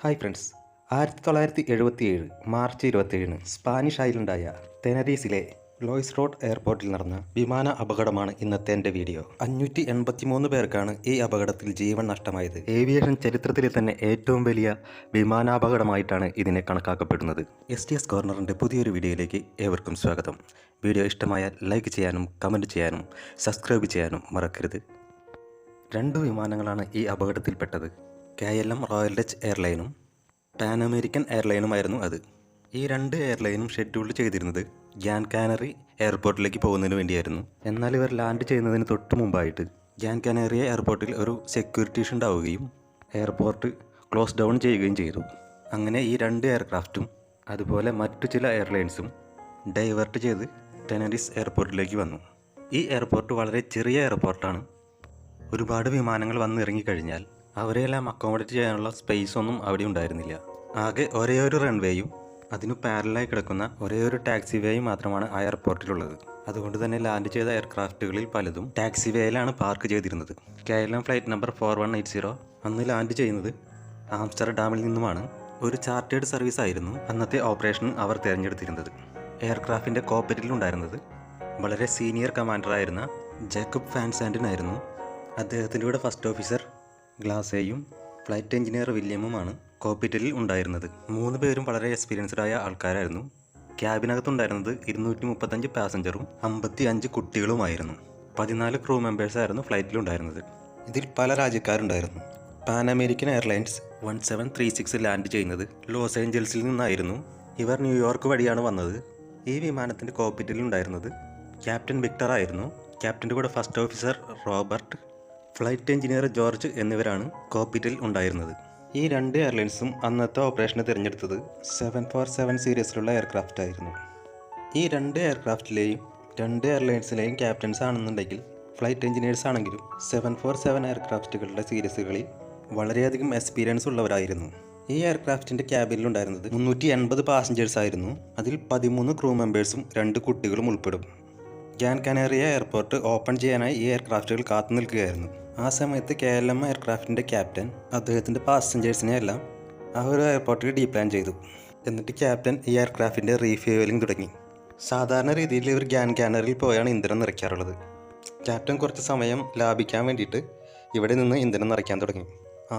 Hi friends, 1977 March 27 Spanish ഐലൻഡായ തെനരീസിലെ റോഡ് എയർപോർട്ടിൽ നടന്ന വിമാന അപകടമാണ് ഇന്നത്തെ എൻ്റെ വീഡിയോ. 583 പേർക്കാണ് ഈ അപകടത്തിൽ ജീവൻ നഷ്ടമായത്. ഏവിയേഷൻ ചരിത്രത്തിലെ തന്നെ ഏറ്റവും വലിയ വിമാനാപകടമായിട്ടാണ് ഇതിനെ കണക്കാക്കപ്പെടുന്നത്. STS കോർണറിൻ്റെ പുതിയൊരു വീഡിയോയിലേക്ക് ഏവർക്കും സ്വാഗതം. വീഡിയോ ഇഷ്ടമായാൽ ലൈക്ക് ചെയ്യാനും കമൻറ്റ് ചെയ്യാനും സബ്സ്ക്രൈബ് ചെയ്യാനും മറക്കരുത്. 2 വിമാനങ്ങളാണ് ഈ അപകടത്തിൽപ്പെട്ടത്. KLM റോയൽ ഡച്ച് എയർലൈനും പാൻ അമേരിക്കൻ എയർലൈനുമായിരുന്നു അത്. ഈ 2 എയർലൈനും ഷെഡ്യൂൾ ചെയ്തിരുന്നത് കാനറി എയർപോർട്ടിലേക്ക് പോകുന്നതിന് വേണ്ടിയായിരുന്നു. എന്നാൽ ഇവർ ലാൻഡ് ചെയ്യുന്നതിന് തൊട്ട് മുമ്പായിട്ട് കാനറി എയർപോർട്ടിൽ ഒരു സെക്യൂരിറ്റി ഇഷ്യൂ ഉണ്ടാവുകയും എയർപോർട്ട് ക്ലോസ് ഡൗൺ ചെയ്യുകയും ചെയ്തു. അങ്ങനെ ഈ 2 എയർക്രാഫ്റ്റും അതുപോലെ മറ്റു ചില എയർലൈൻസും ഡൈവേർട്ട് ചെയ്ത് ടെനറിസ് എയർപോർട്ടിലേക്ക് വന്നു. ഈ എയർപോർട്ട് വളരെ ചെറിയ എയർപോർട്ടാണ്. ഒരുപാട് വിമാനങ്ങൾ വന്നിറങ്ങിക്കഴിഞ്ഞാൽ അവരെയെല്ലാം അക്കോമഡേറ്റ് ചെയ്യാനുള്ള സ്പേസ് ഒന്നും അവിടെ ഉണ്ടായിരുന്നില്ല. ആകെ ഒരേ ഒരു റൺവേയും അതിനു പാരലായി കിടക്കുന്ന ഒരേ ഒരു ടാക്സി വേയും മാത്രമാണ് ആ എയർപോർട്ടിലുള്ളത്. അതുകൊണ്ട് തന്നെ ലാൻഡ് ചെയ്ത എയർക്രാഫ്റ്റുകളിൽ പലതും ടാക്സി വേയിലാണ് പാർക്ക് ചെയ്തിരുന്നത്. KLM ഫ്ലൈറ്റ് നമ്പർ 4180 അന്ന് ലാൻഡ് ചെയ്യുന്നത് ആംസ്റ്റർഡാമിൽ നിന്നുമാണ്. ഒരു ചാർട്ടേഡ് സർവീസ് ആയിരുന്നു അന്നത്തെ ഓപ്പറേഷൻ അവർ തിരഞ്ഞെടുത്തിരുന്നത്. എയർക്രാഫ്റ്റിൻ്റെ കോക്പിറ്റിലുണ്ടായിരുന്നത് വളരെ സീനിയർ കമാൻഡറായിരുന്ന ജേക്കബ് ഫാൻസാൻഡിനായിരുന്നു. അദ്ദേഹത്തിൻ്റെ കൂടെ ഫസ്റ്റ് ഓഫീസർ ഗ്ലാസേയും ഫ്ലൈറ്റ് എഞ്ചിനീയർ വില്യമുമാണ് കോക്പിറ്റിൽ ഉണ്ടായിരുന്നത്. 3 പേരും വളരെ എക്സ്പീരിയൻസ്ഡ് ആയ ആൾക്കാരായിരുന്നു. ക്യാബിനകത്തുണ്ടായിരുന്നത് 235 പാസഞ്ചറും 55 കുട്ടികളുമായിരുന്നു. 14 ക്രൂ മെമ്പേഴ്സായിരുന്നു ഫ്ലൈറ്റിലുണ്ടായിരുന്നത്. ഇതിൽ പല രാജ്യക്കാരുണ്ടായിരുന്നു. പാൻ അമേരിക്കൻ എയർലൈൻസ് 1736 ലാൻഡ് ചെയ്യുന്നത് ലോസ് ഏഞ്ചൽസിൽ നിന്നായിരുന്നു. ഇവർ ന്യൂയോർക്ക് വഴിയാണ് വന്നത്. ഈ വിമാനത്തിൻ്റെ കോക്പിറ്റിലുണ്ടായിരുന്നത് ക്യാപ്റ്റൻ വിക്ടർ ആയിരുന്നു. ക്യാപ്റ്റൻ്റെ കൂടെ first officer Robert, flight engineer George എന്നിവരാണ് കോക്പിറ്റിൽ ഉണ്ടായിരുന്നത്. ഈ 2 എയർലൈൻസും അന്നത്തെ ഓപ്പറേഷന് തിരഞ്ഞെടുത്തത് 747 സീരീസിലുള്ള എയർക്രാഫ്റ്റ് ആയിരുന്നു. ഈ 2 എയർക്രാഫ്റ്റിലെയും 2 എയർലൈൻസിലെയും ക്യാപ്റ്റൻസ് ആണെന്നുണ്ടെങ്കിൽ ഫ്ലൈറ്റ് എഞ്ചിനീയേഴ്സ് ആണെങ്കിലും 747 എയർക്രാഫ്റ്റുകളുടെ സീരീസുകളിൽ വളരെയധികം എക്സ്പീരിയൻസ് ഉള്ളവരായിരുന്നു. ഈ എയർക്രാഫ്റ്റിൻ്റെ ക്യാബിനിലുണ്ടായിരുന്നത് 380 പാസഞ്ചേഴ്സ് ആയിരുന്നു. അതിൽ 13 ക്രൂ മെമ്പേഴ്സും 2 കുട്ടികളും ഉൾപ്പെടും. കാനറി എയർപോർട്ട് ഓപ്പൺ ചെയ്യാനായി ഈ എയർക്രാഫ്റ്റുകൾ കാത്തു നിൽക്കുകയായിരുന്നു. ആ സമയത്ത് KLM എയർക്രാഫ്റ്റിൻ്റെ ക്യാപ്റ്റൻ അദ്ദേഹത്തിൻ്റെ പാസഞ്ചേഴ്സിനെ എല്ലാം ആ ഒരു എയർപോർട്ടിൽ ഡീപ്ലാൻ ചെയ്തു. എന്നിട്ട് ക്യാപ്റ്റൻ ഈ എയർക്രാഫ്റ്റിൻ്റെ റീഫ്യൂവലിംഗ് തുടങ്ങി. സാധാരണ രീതിയിൽ ഇവർ കാനറിയിൽ പോയാണ് ഇന്ധനം നിറയ്ക്കാറുള്ളത്. ക്യാപ്റ്റൻ കുറച്ച് സമയം ലാഭിക്കാൻ വേണ്ടിയിട്ട് ഇവിടെ നിന്ന് ഇന്ധനം നിറയ്ക്കാൻ തുടങ്ങി.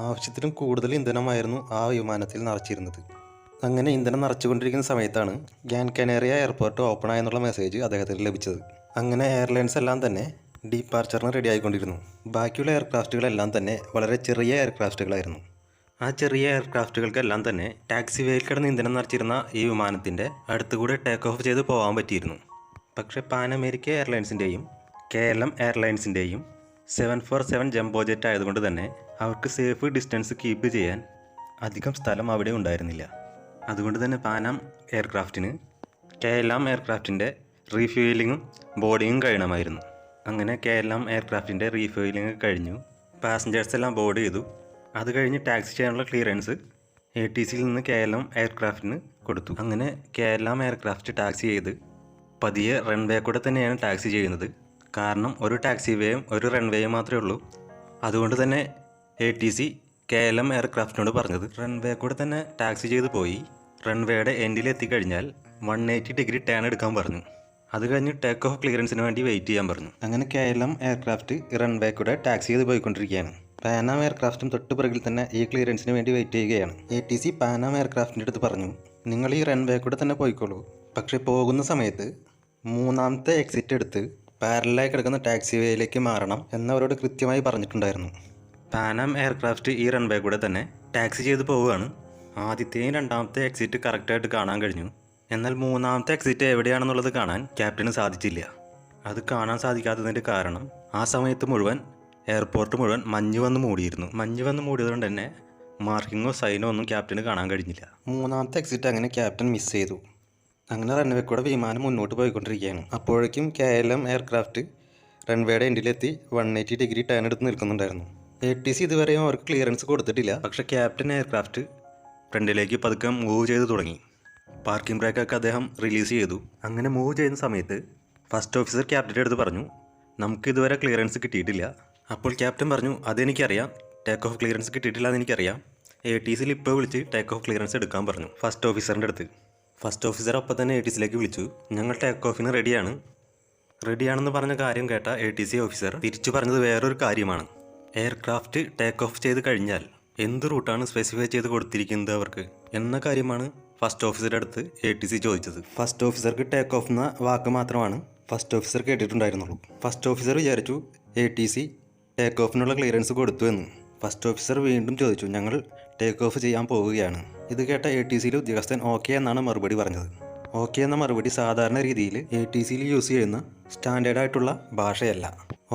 ആവശ്യത്തിലും കൂടുതൽ ഇന്ധനമായിരുന്നു ആ വിമാനത്തിൽ നിറച്ചിരുന്നത്. അങ്ങനെ ഇന്ധനം നിറച്ചുകൊണ്ടിരിക്കുന്ന സമയത്താണ് കാനറി എയർപോർട്ട് ഓപ്പൺ ആയെന്നുള്ള മെസ്സേജ് അദ്ദേഹത്തിന് ലഭിച്ചത്. അങ്ങനെ എയർലൈൻസ് എല്ലാം തന്നെ ഡീപ്പാർച്ചറിന് റെഡി ആയിക്കൊണ്ടിരുന്നു. ബാക്കിയുള്ള എയർക്രാഫ്റ്റുകളെല്ലാം തന്നെ വളരെ ചെറിയ എയർക്രാഫ്റ്റുകളായിരുന്നു. ആ ചെറിയ എയർക്രാഫ്റ്റുകൾക്കെല്ലാം തന്നെ ടാക്സി വേയിൽ കിടന്ന് ഇന്ധനം നിറച്ചിരുന്ന ഈ വിമാനത്തിൻ്റെ അടുത്തുകൂടെ ടേക്ക് ഓഫ് ചെയ്ത് പോകാൻ പറ്റിയിരുന്നു. പക്ഷേ പാൻ അമേരിക്ക എയർലൈൻസിൻ്റെയും KLM എയർലൈൻസിൻ്റെയും 747 ജംബോ ജെറ്റ് ആയതുകൊണ്ട് തന്നെ അവർക്ക് സേഫ് ഡിസ്റ്റൻസ് കീപ്പ് ചെയ്യാൻ അധികം സ്ഥലം അവിടെ ഉണ്ടായിരുന്നില്ല. അതുകൊണ്ട് തന്നെ പാനം എയർക്രാഫ്റ്റിന് KLM എയർക്രാഫ്റ്റിൻ്റെ റീഫ്യൂവലിങ്ങും ബോർഡിങ്ങും കഴിയണമായിരുന്നു. അങ്ങനെ KLM എയർക്രാഫ്റ്റിൻ്റെ റീഫ്യൂവലിംഗ് കഴിഞ്ഞു. പാസഞ്ചേഴ്സ് എല്ലാം ബോർഡ് ചെയ്തു. അത് കഴിഞ്ഞ് ടാക്സി ചെയ്യാനുള്ള ക്ലിയറൻസ് ATCയിൽ നിന്ന് KLM എയർക്രാഫ്റ്റിന് കൊടുത്തു. അങ്ങനെ KLM എയർക്രാഫ്റ്റ് ടാക്സി ചെയ്ത് പതിയെ റൺവേ കൂടെ തന്നെയാണ് ടാക്സി ചെയ്യുന്നത്. കാരണം ഒരു ടാക്സി വേയും ഒരു റൺവേയും മാത്രമേ ഉള്ളൂ. അതുകൊണ്ട് തന്നെ ATC KLM എയർക്രാഫ്റ്റിനോട് പറഞ്ഞത് റൺവേ കൂടെ തന്നെ ടാക്സി ചെയ്ത് പോയി റൺവേയുടെ എൻഡിൽ എത്തിക്കഴിഞ്ഞാൽ 180 ഡിഗ്രി ടേൺ എടുക്കാൻ പറഞ്ഞു. അത് കഴിഞ്ഞ് ടേക്ക് ഓഫ് ക്ലിയറൻസിന് വേണ്ടി വെയിറ്റ് ചെയ്യാൻ പറഞ്ഞു. അങ്ങനെ KLM എയർക്രാഫ്റ്റ് റൺവേ കൂടെ ടാക്സി ചെയ്ത് പോയിക്കൊണ്ടിരിക്കുകയാണ്. പാനം എയർക്രാഫ്റ്റും തൊട്ട് പിറകിൽ തന്നെ ഈ ക്ലിയറൻസിന് വേണ്ടി വെയിറ്റ് ചെയ്യുകയാണ്. ATC പാനം എയർക്രാഫ്റ്റിൻ്റെ അടുത്ത് പറഞ്ഞു, നിങ്ങൾ ഈ റൺവേ കൂടെ തന്നെ പോയിക്കോളൂ. പക്ഷേ പോകുന്ന സമയത്ത് 3ാമത്തെ എക്സിറ്റ് എടുത്ത് പാരലായി കിടക്കുന്ന ടാക്സി വേയിലേക്ക് മാറണം എന്നവരോട് കൃത്യമായി പറഞ്ഞിട്ടുണ്ടായിരുന്നു. പാനം എയർക്രാഫ്റ്റ് ഈ റൺവേ കൂടെ തന്നെ ടാക്സി ചെയ്ത് പോവുകയാണ്. ആദ്യത്തെയും 2ാമത്തെ എക്സിറ്റ് കറക്റ്റായിട്ട് കാണാൻ കഴിഞ്ഞു. എന്നാൽ 3ാമത്തെ എക്സിറ്റ് എവിടെയാണെന്നുള്ളത് കാണാൻ ക്യാപ്റ്റന് സാധിച്ചില്ല. അത് കാണാൻ സാധിക്കാത്തതിൻ്റെ കാരണം ആ സമയത്ത് മുഴുവൻ എയർപോർട്ട് മുഴുവൻ മഞ്ഞ് വന്ന് മൂടിയിരുന്നു. മഞ്ഞ് വന്ന് മൂടിയതുകൊണ്ട് തന്നെ മാർക്കിങ്ങോ സൈനോ ഒന്നും ക്യാപ്റ്റന് കാണാൻ കഴിഞ്ഞില്ല. 3ാമത്തെ എക്സിറ്റ് അങ്ങനെ ക്യാപ്റ്റൻ മിസ് ചെയ്തു. അങ്ങനെ റൺവേ കൂടെ വിമാനം മുന്നോട്ട് പോയിക്കൊണ്ടിരിക്കുകയാണ്. അപ്പോഴേക്കും KLM എയർക്രാഫ്റ്റ് റൺവേയുടെ എൻഡിലെത്തി 180 ഡിഗ്രി ടേൺ എടുത്ത് നിൽക്കുന്നുണ്ടായിരുന്നു. ATC ഇതുവരെയും അവർക്ക് ക്ലിയറൻസ് കൊടുത്തിട്ടില്ല. പക്ഷേ ക്യാപ്റ്റൻ എയർക്രാഫ്റ്റ് ഫ്രണ്ടിലേക്ക് പതുക്കെ മൂവ് ചെയ്ത് തുടങ്ങി. പാർക്കിംഗ് ബ്രേക്കൊക്കെ അദ്ദേഹം റിലീസ് ചെയ്തു. അങ്ങനെ മൂവ് ചെയ്യുന്ന സമയത്ത് ഫസ്റ്റ് ഓഫീസർ ക്യാപ്റ്റൻ്റെ അടുത്ത് പറഞ്ഞു, നമുക്കിതുവരെ ക്ലിയറൻസ് കിട്ടിയിട്ടില്ല. അപ്പോൾ ക്യാപ്റ്റൻ പറഞ്ഞു, അതെനിക്കറിയാം, ടേക്ക് ഓഫ് ക്ലിയറൻസ് കിട്ടിയിട്ടില്ല എന്നെനിക്കറിയാം. ATCയിൽ ഇപ്പോൾ വിളിച്ച് ടേക്ക് ഓഫ് ക്ലിയറൻസ് എടുക്കാൻ പറഞ്ഞു ഫസ്റ്റ് ഓഫീസറിൻ്റെ അടുത്ത്. ഫസ്റ്റ് ഓഫീസർ അപ്പം തന്നെ ATCയിലേക്ക് വിളിച്ചു. ഞങ്ങൾ ടേക്ക് ഓഫിന് റെഡിയാണെന്ന് പറഞ്ഞ കാര്യം കേട്ട ATC ഓഫീസർ തിരിച്ചു പറഞ്ഞത് വേറൊരു കാര്യമാണ്. എയർക്രാഫ്റ്റ് ടേക്ക് ഓഫ് ചെയ്ത് കഴിഞ്ഞാൽ എന്ത് റൂട്ടാണ് സ്പെസിഫൈ ചെയ്ത് കൊടുത്തിരിക്കുന്നത് അവർക്ക് എന്ന കാര്യമാണ് ഫസ്റ്റ് ഓഫീസറുടെ അടുത്ത് ATC ചോദിച്ചത്. ഫസ്റ്റ് ഓഫീസർക്ക് ടേക്ക് ഓഫ് എന്ന വാക്ക് മാത്രമാണ് ഫസ്റ്റ് ഓഫീസർ കേട്ടിട്ടുണ്ടായിരുന്നുള്ളൂ. ഫസ്റ്റ് ഓഫീസർ വിചാരിച്ചു ATC ടേക്ക് ഓഫിനുള്ള ക്ലിയറൻസ് കൊടുത്തു എന്ന്. ഫസ്റ്റ് ഓഫീസർ വീണ്ടും ചോദിച്ചു, ഞങ്ങൾ ടേക്ക് ഓഫ് ചെയ്യാൻ പോവുകയാണ്. ഇത് കേട്ട ATCയിലെ ഉദ്യോഗസ്ഥൻ ഓക്കെ എന്നാണ് മറുപടി പറഞ്ഞത്. ഓക്കെ എന്ന മറുപടി സാധാരണ രീതിയിൽ ATCയിൽ യൂസ് ചെയ്യുന്ന സ്റ്റാൻഡേർഡ് ആയിട്ടുള്ള ഭാഷയല്ല.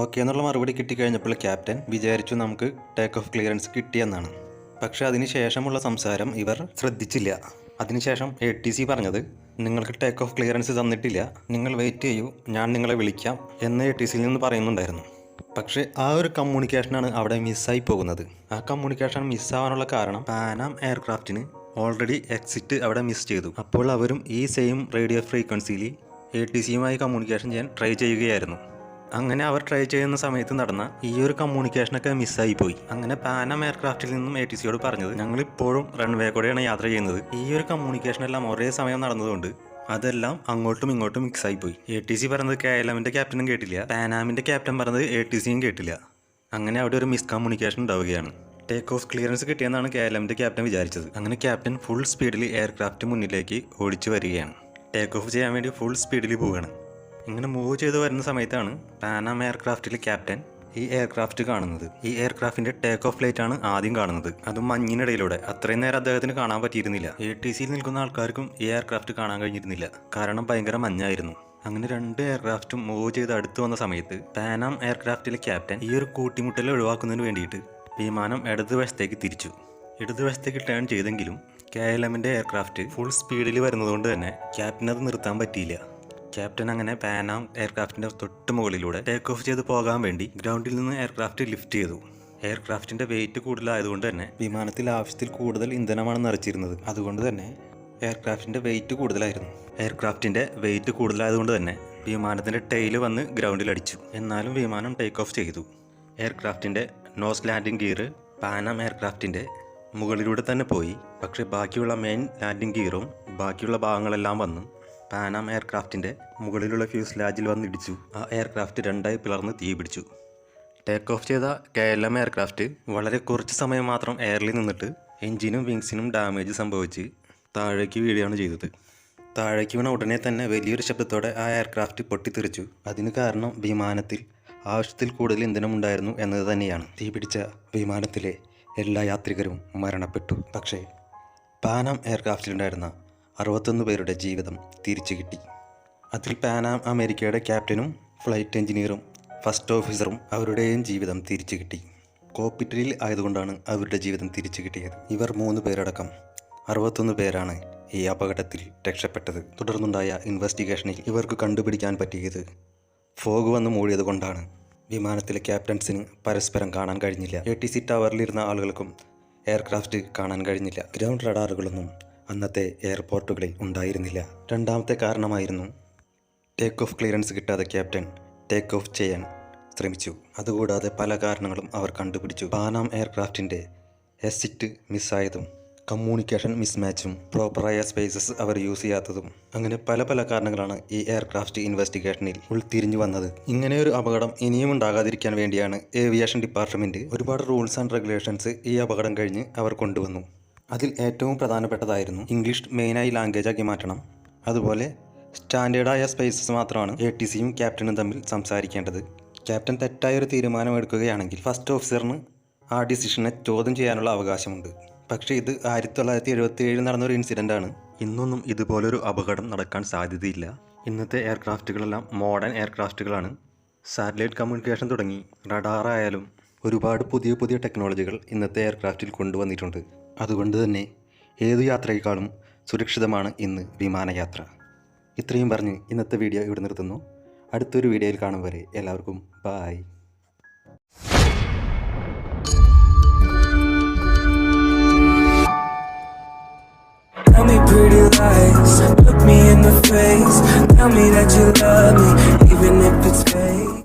ഓക്കെ എന്നുള്ള മറുപടി കിട്ടിക്കഴിഞ്ഞപ്പോൾ ക്യാപ്റ്റൻ വിചാരിച്ചു നമുക്ക് ടേക്ക് ഓഫ് ക്ലിയറൻസ് കിട്ടിയെന്നാണ്. പക്ഷേ അതിനുശേഷമുള്ള സംസാരം ഇവർ ശ്രദ്ധിച്ചില്ല. അതിനുശേഷം ATC പറഞ്ഞത്, നിങ്ങൾക്ക് ടേക്ക് ഓഫ് ക്ലിയറൻസ് തന്നിട്ടില്ല, നിങ്ങൾ വെയിറ്റ് ചെയ്യൂ, ഞാൻ നിങ്ങളെ വിളിക്കാം എന്ന് ATCയിൽ നിന്ന് പറയുന്നുണ്ടായിരുന്നു. പക്ഷേ ആ ഒരു കമ്മ്യൂണിക്കേഷനാണ് അവിടെ മിസ്സായി പോകുന്നത്. ആ കമ്മ്യൂണിക്കേഷൻ മിസ്സാവാനുള്ള കാരണം പാനാം എയർക്രാഫ്റ്റിന് ഓൾറെഡി എക്സിറ്റ് അവിടെ മിസ് ചെയ്തു. അപ്പോൾ അവരും ഈ സെയിം റേഡിയോ ഫ്രീക്വൻസിയിൽ ATCയുമായി കമ്മ്യൂണിക്കേഷൻ ചെയ്യാൻ ട്രൈ ചെയ്യുകയായിരുന്നു. അങ്ങനെ അവർ ട്രൈ ചെയ്യുന്ന സമയത്ത് നടന്ന ഈ ഒരു കമ്മ്യൂണിക്കേഷനൊക്കെ മിസ്സായി പോയി. അങ്ങനെ പാനാം എയർക്രാഫ്റ്റിൽ നിന്നും ATCയോട് പറഞ്ഞത്, ഞങ്ങളിപ്പോഴും റൺവേ കൂടെയാണ് യാത്ര ചെയ്യുന്നത്, ഈ ഒരു കമ്മ്യൂണിക്കേഷനെല്ലാം ഒരേ സമയം നടന്നതുകൊണ്ട് അതെല്ലാം അങ്ങോട്ടും ഇങ്ങോട്ടും മിക്സായി പോയി. ATC പറഞ്ഞത് KLMൻ്റെ ക്യാപ്റ്റനും കേട്ടില്ല, പാനാമിൻ്റെ ക്യാപ്റ്റൻ പറഞ്ഞത് ATCയും കേട്ടില്ല. അങ്ങനെ അവിടെ ഒരു മിസ് കമ്മ്യൂണിക്കേഷൻ ഉണ്ടാവുകയാണ്. ടേക്ക് ഓഫ് ക്ലിയറൻസ് കിട്ടിയെന്നാണ് KLMൻ്റെ ക്യാപ്റ്റൻ വിചാരിച്ചത്. അങ്ങനെ ക്യാപ്റ്റൻ ഫുൾ സ്പീഡിൽ എയർക്രാഫ്റ്റ് മുന്നിലേക്ക് ഓടിച്ചു വരികയാണ്. ടേക്ക് ഓഫ് ചെയ്യാൻ വേണ്ടി ഫുൾ സ്പീഡിൽ പോവുകയാണ്. ഇങ്ങനെ മൂവ് ചെയ്ത് വരുന്ന സമയത്താണ് പാനാം എയർക്രാഫ്റ്റിലെ ക്യാപ്റ്റൻ ഈ എയർക്രാഫ്റ്റ് കാണുന്നത്. ഈ എയർക്രാഫ്റ്റിൻ്റെ ടേക്ക് ഓഫ് ഫ്ലൈറ്റ് ആണ് ആദ്യം കാണുന്നത്, അതും മഞ്ഞിനിടയിലൂടെ. അത്രയും നേരം അദ്ദേഹത്തിന് കാണാൻ പറ്റിയിരുന്നില്ല. ATCയിൽ നിൽക്കുന്ന ആൾക്കാർക്കും ഈ എയർക്രാഫ്റ്റ് കാണാൻ കഴിഞ്ഞിരുന്നില്ല, കാരണം ഭയങ്കര മഞ്ഞായിരുന്നു. അങ്ങനെ രണ്ട് എയർക്രാഫ്റ്റും മൂവ് ചെയ്ത് അടുത്ത് വന്ന സമയത്ത് പാനാം എയർക്രാഫ്റ്റിലെ ക്യാപ്റ്റൻ ഈ ഒരു കൂട്ടിമുട്ടൽ ഒഴിവാക്കുന്നതിന് വേണ്ടിയിട്ട് വിമാനം ഇടതുവശത്തേക്ക് തിരിച്ചു. ഇടതുവശത്തേക്ക് ടേൺ ചെയ്തെങ്കിലും KLMൻ്റെ എയർക്രാഫ്റ്റ് ഫുൾ സ്പീഡിൽ വരുന്നതുകൊണ്ട് തന്നെ ക്യാപ്റ്റൻ അത് നിർത്താൻ പറ്റിയില്ല. ക്യാപ്റ്റൻ അങ്ങനെ പാനാം എയർക്രാഫ്റ്റിൻ്റെ തൊട്ട് മുകളിലൂടെ ടേക്ക് ഓഫ് ചെയ്ത് പോകാൻ വേണ്ടി ഗ്രൗണ്ടിൽ നിന്ന് എയർക്രാഫ്റ്റ് ലിഫ്റ്റ് ചെയ്തു. എയർക്രാഫ്റ്റിൻ്റെ വെയിറ്റ് കൂടുതലായതുകൊണ്ട് തന്നെ വിമാനത്തിൽ ആവശ്യത്തിൽ കൂടുതൽ ഇന്ധനമാണ് നിറച്ചിരുന്നത്. അതുകൊണ്ട് തന്നെ എയർക്രാഫ്റ്റിൻ്റെ വെയിറ്റ് കൂടുതലായിരുന്നു. എയർക്രാഫ്റ്റിൻ്റെ വെയിറ്റ് കൂടുതലായതുകൊണ്ട് തന്നെ വിമാനത്തിൻ്റെ ടെയിൽ വന്ന് ഗ്രൗണ്ടിൽ അടിച്ചു. എന്നാലും വിമാനം ടേക്ക് ഓഫ് ചെയ്തു. എയർക്രാഫ്റ്റിൻ്റെ നോസ് ലാൻഡിംഗ് ഗിയർ പാനാം എയർക്രാഫ്റ്റിൻ്റെ മുകളിലൂടെ തന്നെ പോയി. പക്ഷേ ബാക്കിയുള്ള മെയിൻ ലാൻഡിംഗ് ഗിയറും ബാക്കിയുള്ള ഭാഗങ്ങളെല്ലാം വന്നു പാനാം എയർക്രാഫ്റ്റിൻ്റെ മുകളിലുള്ള ഫ്യൂസ്ലാജിൽ വന്നിടിച്ചു. ആ എയർക്രാഫ്റ്റ് രണ്ടായി പിളർന്ന് തീ പിടിച്ചു. ടേക്ക് ഓഫ് ചെയ്ത KLM എയർക്രാഫ്റ്റ് വളരെ കുറച്ച് സമയം മാത്രം എയറിൽ നിന്നിട്ട് എഞ്ചിനും വിങ്സിനും ഡാമേജ് സംഭവിച്ച് താഴേക്ക് വീഴുകയാണ് ചെയ്തത്. താഴേക്ക് വീണ ഉടനെ തന്നെ വലിയൊരു ശബ്ദത്തോടെ ആ എയർക്രാഫ്റ്റ് പൊട്ടിത്തെറിച്ചു. അതിന് കാരണം വിമാനത്തിൽ ആവശ്യത്തിൽ കൂടുതൽ ഇന്ധനമുണ്ടായിരുന്നു എന്നത് തന്നെയാണ്. തീപിടിച്ച വിമാനത്തിലെ എല്ലാ യാത്രികരും മരണപ്പെട്ടു. പക്ഷേ പാനാം എയർക്രാഫ്റ്റിലുണ്ടായിരുന്ന 61 പേരുടെ ജീവിതം തിരിച്ചു കിട്ടി. അതിൽ പാനാം അമേരിക്കയുടെ ക്യാപ്റ്റനും ഫ്ലൈറ്റ് എഞ്ചിനീയറും ഫസ്റ്റ് ഓഫീസറും അവരുടെയും ജീവിതം തിരിച്ചു കിട്ടി. കോക്പിറ്റിൽ ആയതുകൊണ്ടാണ് അവരുടെ ജീവിതം തിരിച്ചു കിട്ടിയത്. ഇവർ 3 പേരടക്കം 61 പേരാണ് ഈ അപകടത്തിൽ രക്ഷപ്പെട്ടത്. തുടർന്നുണ്ടായ ഇൻവെസ്റ്റിഗേഷനിൽ ഇവർക്ക് കണ്ടുപിടിക്കാൻ പറ്റിയത് ഫോഗ് വന്ന് മൂടിയത് കൊണ്ടാണ്. വിമാനത്തിലെ ക്യാപ്റ്റൻസിന് പരസ്പരം കാണാൻ കഴിഞ്ഞില്ല. ATC ടവറിലിരുന്ന ആളുകൾക്കും എയർക്രാഫ്റ്റ് കാണാൻ കഴിഞ്ഞില്ല. ഗ്രൗണ്ട് റഡാറുകളൊന്നും അന്നത്തെ എയർപോർട്ടുകളിൽ ഉണ്ടായിരുന്നില്ല. രണ്ടാമത്തെ കാരണമായിരുന്നു ടേക്ക് ഓഫ് ക്ലിയറൻസ് കിട്ടാതെ ക്യാപ്റ്റൻ ടേക്ക് ഓഫ് ചെയ്യാൻ ശ്രമിച്ചു. അതുകൂടാതെ പല കാരണങ്ങളും അവർ കണ്ടുപിടിച്ചു. പാനാം എയർക്രാഫ്റ്റിൻ്റെ എക്സിറ്റ് മിസ്സായതും കമ്മ്യൂണിക്കേഷൻ മിസ്മാച്ചും പ്രോപ്പറായ സ്പേസസ് അവർ യൂസ് ചെയ്യാത്തതും, അങ്ങനെ പല കാരണങ്ങളാണ് ഈ എയർക്രാഫ്റ്റ് ഇൻവെസ്റ്റിഗേഷനിൽ ഉൾത്തിരിഞ്ഞു വന്നത്. ഇങ്ങനെയൊരു അപകടം ഇനിയും ഉണ്ടാകാതിരിക്കാൻ വേണ്ടിയാണ് ഏവിയേഷൻ ഡിപ്പാർട്ട്മെൻറ്റ് ഒരുപാട് റൂൾസ് ആൻഡ് റെഗുലേഷൻസ് ഈ അപകടം കഴിഞ്ഞ് അവർ കൊണ്ടുവന്നു. അതിൽ ഏറ്റവും പ്രധാനപ്പെട്ടതായിരുന്നു ഇംഗ്ലീഷ് മെയിനായി ലാംഗ്വേജാക്കി മാറ്റണം. അതുപോലെ സ്റ്റാൻഡേർഡായ സ്പേസസ് മാത്രമാണ് ATCയും ക്യാപ്റ്റനും തമ്മിൽ സംസാരിക്കേണ്ടത്. ക്യാപ്റ്റൻ തെറ്റായൊരു തീരുമാനം എടുക്കുകയാണെങ്കിൽ ഫസ്റ്റ് ഓഫീസറിന് ആ ഡിസിഷനെ ചോദ്യം ചെയ്യാനുള്ള അവകാശമുണ്ട്. പക്ഷേ ഇത് 1977 നടന്നൊരു ഇൻസിഡൻ്റാണ്. ഇന്നൊന്നും ഇതുപോലൊരു അപകടം നടക്കാൻ സാധ്യതയില്ല. ഇന്നത്തെ എയർക്രാഫ്റ്റുകളെല്ലാം മോഡേൺ എയർക്രാഫ്റ്റുകളാണ്. സാറ്റലൈറ്റ് കമ്മ്യൂണിക്കേഷൻ തുടങ്ങി റഡാറായാലും ഒരുപാട് പുതിയ ടെക്നോളജികൾ ഇന്നത്തെ എയർക്രാഫ്റ്റിൽ കൊണ്ടുവന്നിട്ടുണ്ട്. അതുകൊണ്ട് തന്നെ ഏതു യാത്രയേക്കാളും സുരക്ഷിതമാണ് ഇന്ന് വിമാനയാത്ര. ഇത്രയും പറഞ്ഞ് ഇന്നത്തെ വീഡിയോ ഇവിടെ നിർത്തുന്നു. അടുത്തൊരു വീഡിയോയിൽ കാണും വരെ എല്ലാവർക്കും bye. Tell me pretty lies, look me in the face, tell me that you love me, even if it's fake.